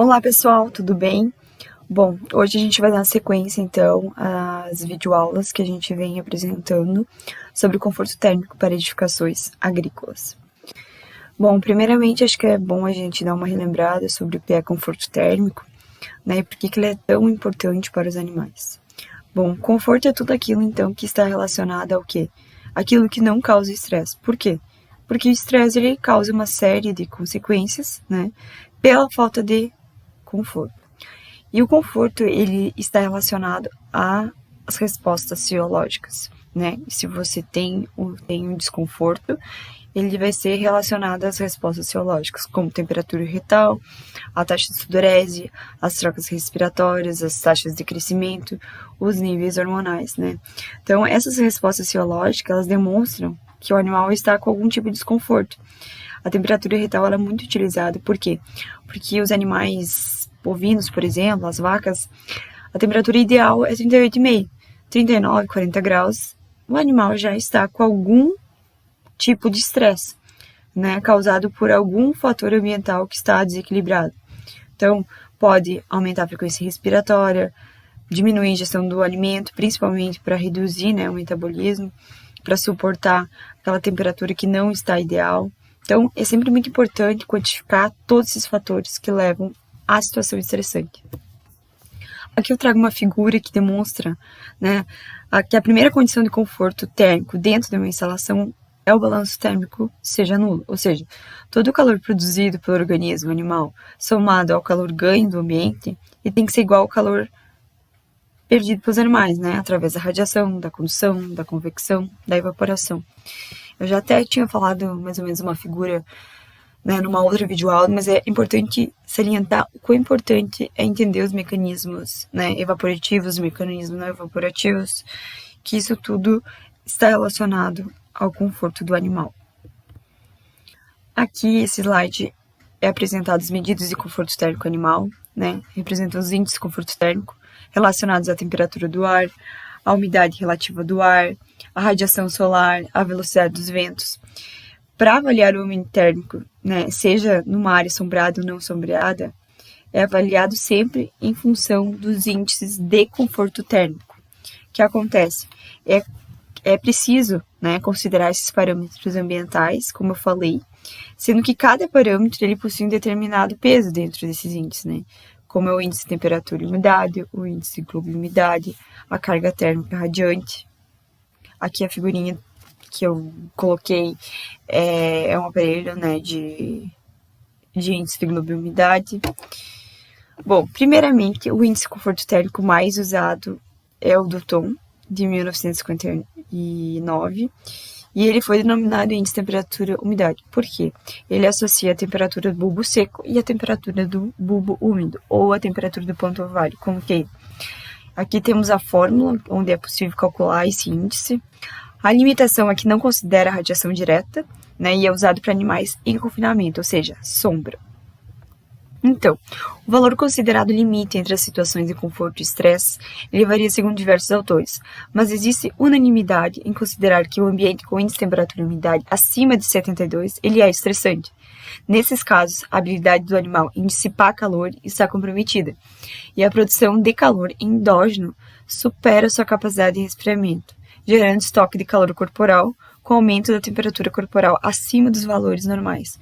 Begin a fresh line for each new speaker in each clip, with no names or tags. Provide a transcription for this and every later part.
Olá pessoal, tudo bem? Bom, hoje a gente vai dar sequência então às videoaulas que a gente vem apresentando sobre o conforto térmico para edificações agrícolas. Bom, primeiramente acho que é bom a gente dar uma relembrada sobre o que é conforto térmico, né, e por que ele é tão importante para os animais. Bom, conforto é tudo aquilo então que está relacionado ao quê? Aquilo que não causa estresse. Por quê? Porque o estresse ele causa uma série de consequências, né, pela falta de conforto. E o conforto, ele está relacionado às respostas fisiológicas, né? E se você tem um desconforto, ele vai ser relacionado às respostas fisiológicas, como temperatura retal, a taxa de sudorese, as trocas respiratórias, as taxas de crescimento, os níveis hormonais, né? Então, essas respostas fisiológicas, elas demonstram que o animal está com algum tipo de desconforto. A temperatura retal ela é muito utilizada, por quê? Porque os animais bovinos, por exemplo, as vacas, a temperatura ideal é 38,5, 39, 40 graus, o animal já está com algum tipo de estresse, né, causado por algum fator ambiental que está desequilibrado. Então, pode aumentar a frequência respiratória, diminuir a ingestão do alimento, principalmente para reduzir, né, o metabolismo, para suportar aquela temperatura que não está ideal. Então, é sempre muito importante quantificar todos esses fatores que levam à situação estressante. Aqui eu trago uma figura que demonstra, né, que a primeira condição de conforto térmico dentro de uma instalação é o balanço térmico seja nulo, ou seja, todo o calor produzido pelo organismo animal somado ao calor ganho do ambiente, ele tem que ser igual ao calor perdido pelos animais, né, através da radiação, da condução, da convecção, da evaporação. Eu já até tinha falado mais ou menos uma figura, né, numa outra videoaula, mas é importante salientar o quão importante é entender os mecanismos, né, evaporativos, os mecanismos não evaporativos, que isso tudo está relacionado ao conforto do animal. Aqui, esse slide é apresentado as medidas de conforto térmico animal, né, representam os índices de conforto térmico relacionados à temperatura do ar, à umidade relativa do ar, a radiação solar, a velocidade dos ventos. Para avaliar o índice térmico, né, seja numa área sombreada ou não sombreada, é avaliado sempre em função dos índices de conforto térmico. O que acontece? É preciso, né, considerar esses parâmetros ambientais, como eu falei, sendo que cada parâmetro ele possui um determinado peso dentro desses índices, né? Como é o índice de temperatura e umidade, o índice de globiumidade, a carga térmica radiante. Aqui a figurinha que eu coloquei é um aparelho, né, de índice de globiumidade. Bom, primeiramente, o índice de conforto térmico mais usado é o do Thom, de 1959, e ele foi denominado índice de temperatura-umidade. Por quê? Ele associa a temperatura do bulbo seco e a temperatura do bulbo úmido, ou a temperatura do ponto ovário, como que aqui temos a fórmula, onde é possível calcular esse índice. A limitação aqui não considera a radiação direta, né, e é usado para animais em confinamento, ou seja, sombra. Então, o valor considerado limite entre as situações de conforto e estresse, ele varia segundo diversos autores, mas existe unanimidade em considerar que o ambiente com índice de temperatura e umidade acima de 72, ele é estressante. Nesses casos, a habilidade do animal em dissipar calor está comprometida, e a produção de calor endógeno supera sua capacidade de resfriamento, gerando estoque de calor corporal com aumento da temperatura corporal acima dos valores normais.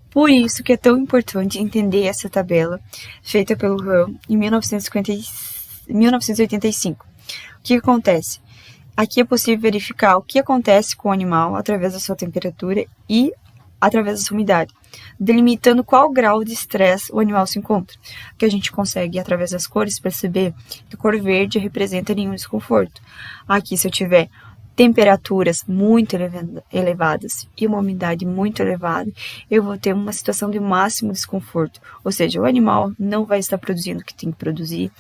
Por isso que é tão importante entender essa tabela feita pelo Ram em 1985. O que acontece? Aqui é possível verificar o que acontece com o animal através da sua temperatura e através da sua umidade, delimitando qual grau de estresse o animal se encontra. Que a gente consegue, através das cores, perceber que a cor verde representa nenhum desconforto. Aqui, se eu tiver temperaturas muito elevadas e uma umidade muito elevada, eu vou ter uma situação de máximo desconforto, ou seja, o animal não vai estar produzindo o que tem que produzir,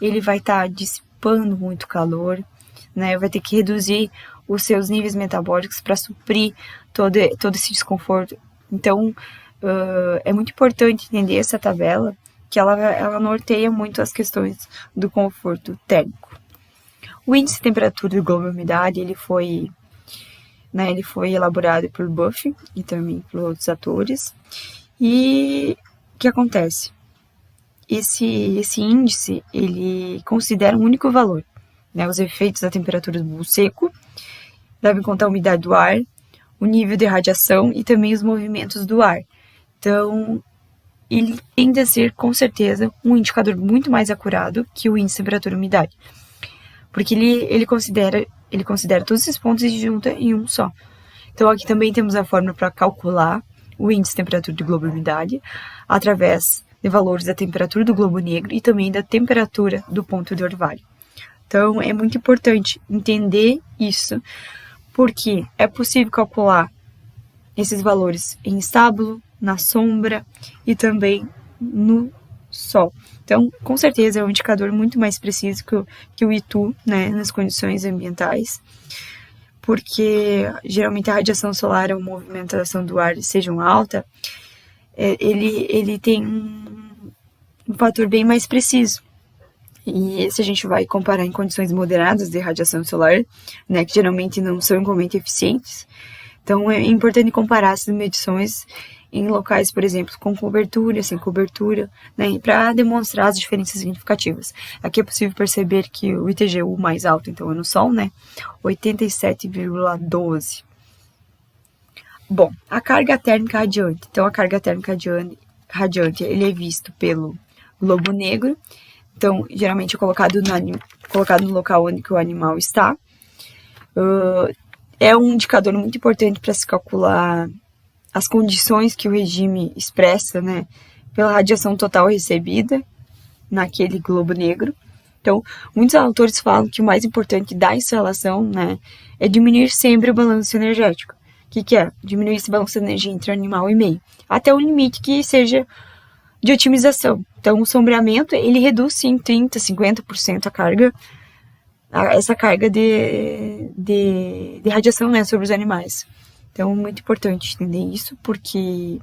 ele vai estar dissipando muito calor, né, vai ter que reduzir os seus níveis metabólicos para suprir todo esse desconforto. Então, é muito importante entender essa tabela, que ela norteia muito as questões do conforto térmico. O índice de temperatura do globo-umidade, ele foi elaborado por Buffy e também por outros atores. E o que acontece? esse índice, ele considera um único valor, né? Os efeitos da temperatura do bolo seco, deve contar a umidade do ar, o nível de radiação e também os movimentos do ar. Então, ele tende a ser, com certeza, um indicador muito mais acurado que o índice de temperatura e umidade. Porque ele considera todos esses pontos e junta em um só. Então, aqui também temos a fórmula para calcular o índice de temperatura do globo e umidade através de valores da temperatura do globo negro e também da temperatura do ponto de orvalho. Então, é muito importante entender isso, porque é possível calcular esses valores em estábulo, na sombra e também no sol. Então, com certeza, é um indicador muito mais preciso que o ITU, né, nas condições ambientais, porque geralmente a radiação solar ou a movimentação do ar sejam alta, ele tem um fator bem mais preciso. E se a gente vai comparar em condições moderadas de radiação solar, né, que geralmente não são igualmente eficientes, então é importante comparar essas medições em locais, por exemplo, com cobertura, sem cobertura, né, para demonstrar as diferenças significativas. Aqui é possível perceber que o ITGU mais alto, então, é no Sol, né, 87,12. Bom, a carga térmica radiante. Então, a carga térmica radiante, ele é visto pelo globo negro. Então, geralmente é colocado no local onde o animal está. É um indicador muito importante para se calcular as condições que o regime expressa, né, pela radiação total recebida naquele globo negro. Então, muitos autores falam que o mais importante da instalação, né, é diminuir sempre o balanço energético. O que é? Diminuir esse balanço de energia entre animal e meio, até um limite que seja de otimização. Então, o sombreamento, ele reduz, sim, 30%, 50% a carga, essa carga de radiação, né, sobre os animais. Então, é muito importante entender isso, porque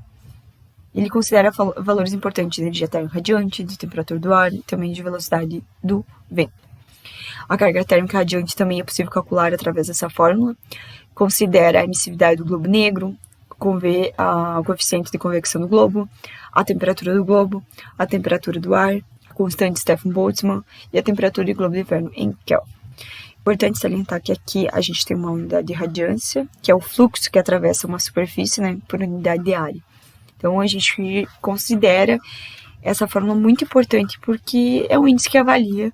ele considera valores importantes de energia térmica radiante, de temperatura do ar e também de velocidade do vento. A carga térmica radiante também é possível calcular através dessa fórmula. Considera a emissividade do globo negro, o coeficiente de convecção do globo, a temperatura do globo, a temperatura do ar, a constante Stefan-Boltzmann e a temperatura do globo de inverno em Kelvin. Importante salientar que aqui a gente tem uma unidade de radiância, que é o fluxo que atravessa uma superfície, né, por unidade de área. Então, a gente considera essa fórmula muito importante porque é um índice que avalia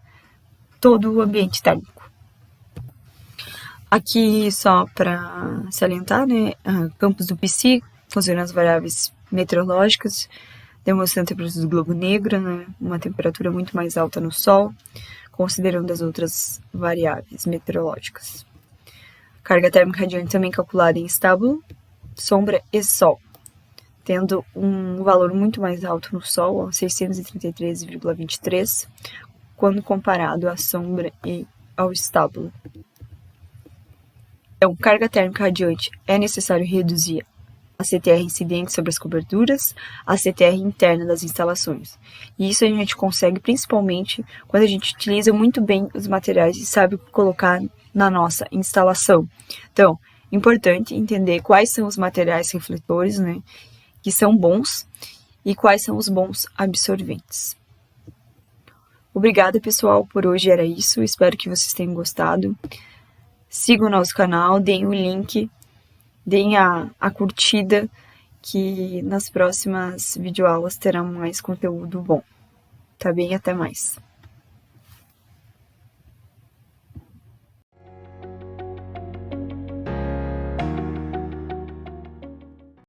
todo o ambiente térmico. Aqui, só para salientar, né, campos do PC, considerando as variáveis meteorológicas, demonstrando a temperatura do globo negro, né, uma temperatura muito mais alta no Sol, considerando as outras variáveis meteorológicas. Carga térmica radiante também calculada em estábulo, sombra e Sol, tendo um valor muito mais alto no Sol, 633,23, quando comparado à sombra e ao estábulo. Então, carga térmica radiante é necessário reduzir a CTR incidente sobre as coberturas, a CTR interna das instalações. E isso a gente consegue principalmente quando a gente utiliza muito bem os materiais e sabe colocar na nossa instalação. Então, importante entender quais são os materiais refletores, né, que são bons e quais são os bons absorventes. Obrigada, pessoal, por hoje era isso. Espero que vocês tenham gostado. Sigam o nosso canal, deem o link, deem a curtida, que nas próximas videoaulas terão mais conteúdo bom. Tá bem? Até mais.